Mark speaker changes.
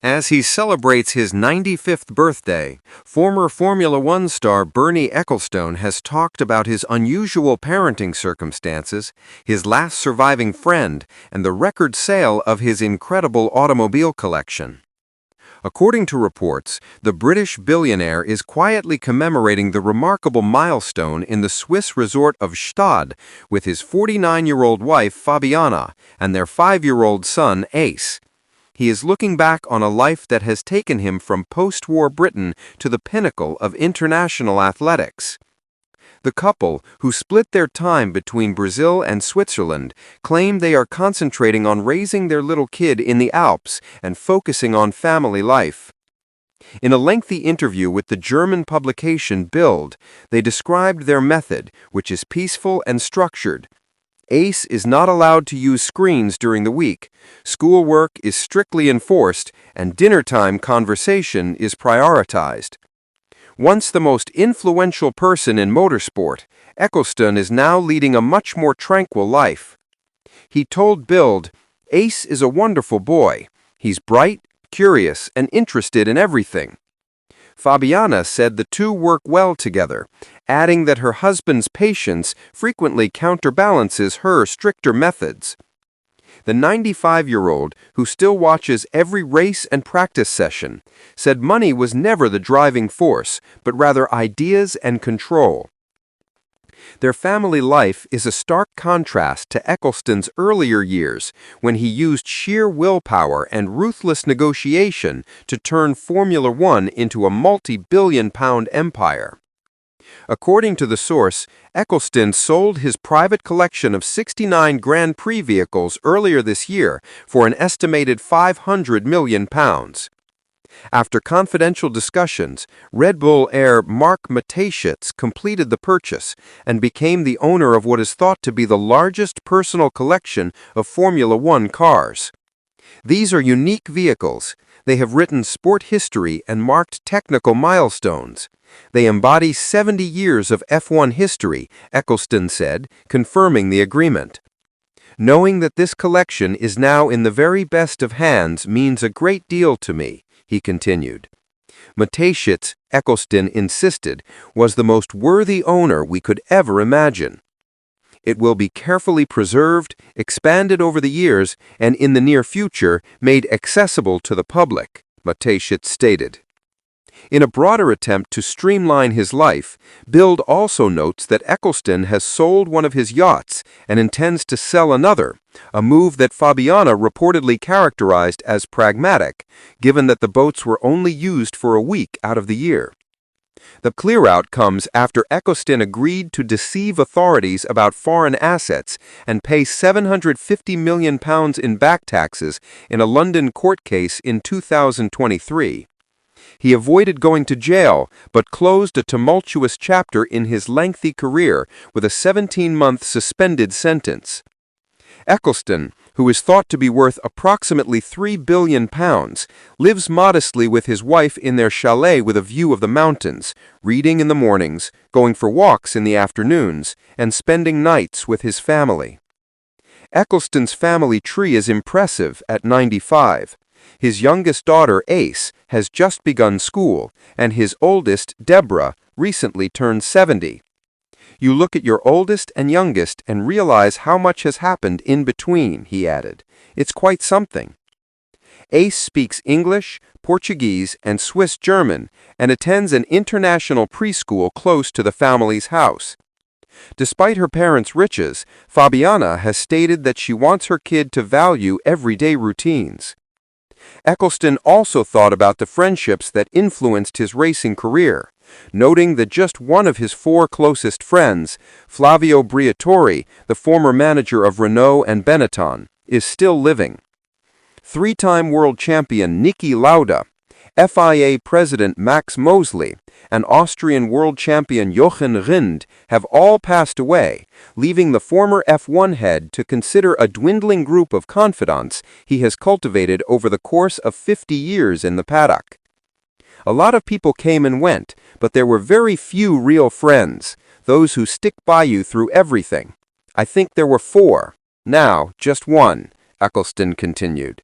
Speaker 1: As he celebrates his 95th birthday, former Formula One star Bernie Ecclestone has talked about his unusual parenting circumstances, his last surviving friend, and the record sale of his incredible automobile collection. According to reports, the British billionaire is quietly commemorating the remarkable milestone in the Swiss resort of Stade with his 49-year-old wife Fabiana and their 5-year-old son Ace. He is looking back on a life that has taken him from post-war Britain to the pinnacle of international athletics. The couple, who split their time between Brazil and Switzerland, claim they are concentrating on raising their little kid in the Alps and focusing on family life. In a lengthy interview with the German publication Bild, they described their method, which is peaceful and structured. Ace is not allowed to use screens during the week, schoolwork is strictly enforced, and dinner-time conversation is prioritized. Once the most influential person in motorsport, Ecclestone is now leading a much more tranquil life. He told Bild, "Ace is a wonderful boy. He's bright, curious, and interested in everything." Fabiana said the two work well together, adding that her husband's patience frequently counterbalances her stricter methods. The 95-year-old, who still watches every race and practice session, said money was never the driving force, but rather ideas and control. Their family life is a stark contrast to Ecclestone's earlier years, when he used sheer willpower and ruthless negotiation to turn Formula One into a multi-billion-pound empire. According to the source, Ecclestone sold his private collection of 69 Grand Prix vehicles earlier this year for an estimated £500 million. After confidential discussions, Red Bull heir Mark Mateschitz completed the purchase and became the owner of what is thought to be the largest personal collection of Formula One cars. These are unique vehicles. They have written sport history and marked technical milestones. They embody 70 years of F1 history, Ecclestone said, confirming the agreement. "Knowing that this collection is now in the very best of hands means a great deal to me," he continued. Mateschitz, Ecclestone insisted, was the most worthy owner we could ever imagine. "It will be carefully preserved, expanded over the years, and in the near future made accessible to the public," Mateschitz stated. In a broader attempt to streamline his life, Bild also notes that Ecclestone has sold one of his yachts and intends to sell another, a move that Fabiana reportedly characterized as pragmatic, given that the boats were only used for a week out of the year. The clear-out comes after Ecclestone agreed to deceive authorities about foreign assets and pay £750 million in back taxes in a London court case in 2023. He avoided going to jail, but closed a tumultuous chapter in his lengthy career with a 17-month suspended sentence. Ecclestone, who is thought to be worth approximately £3 billion, lives modestly with his wife in their chalet with a view of the mountains, reading in the mornings, going for walks in the afternoons, and spending nights with his family. Ecclestone's family tree is impressive at 95. His youngest daughter, Ace, has just begun school, and his oldest, Deborah, recently turned 70. "You look at your oldest and youngest and realize how much has happened in between," he added. "It's quite something." Ace speaks English, Portuguese, and Swiss German, and attends an international preschool close to the family's house. Despite her parents' riches, Fabiana has stated that she wants her kid to value everyday routines. Ecclestone also thought about the friendships that influenced his racing career, noting that just one of his 4 closest friends, Flavio Briatore, the former manager of Renault and Benetton, is still living. 3-time world champion Niki Lauda, FIA President Max Mosley, and Austrian world champion Jochen Rindt have all passed away, leaving the former F1 head to consider a dwindling group of confidants he has cultivated over the course of 50 years in the paddock. "A lot of people came and went, but there were very few real friends, those who stick by you through everything. I think there were 4, now just 1," Ecclestone continued.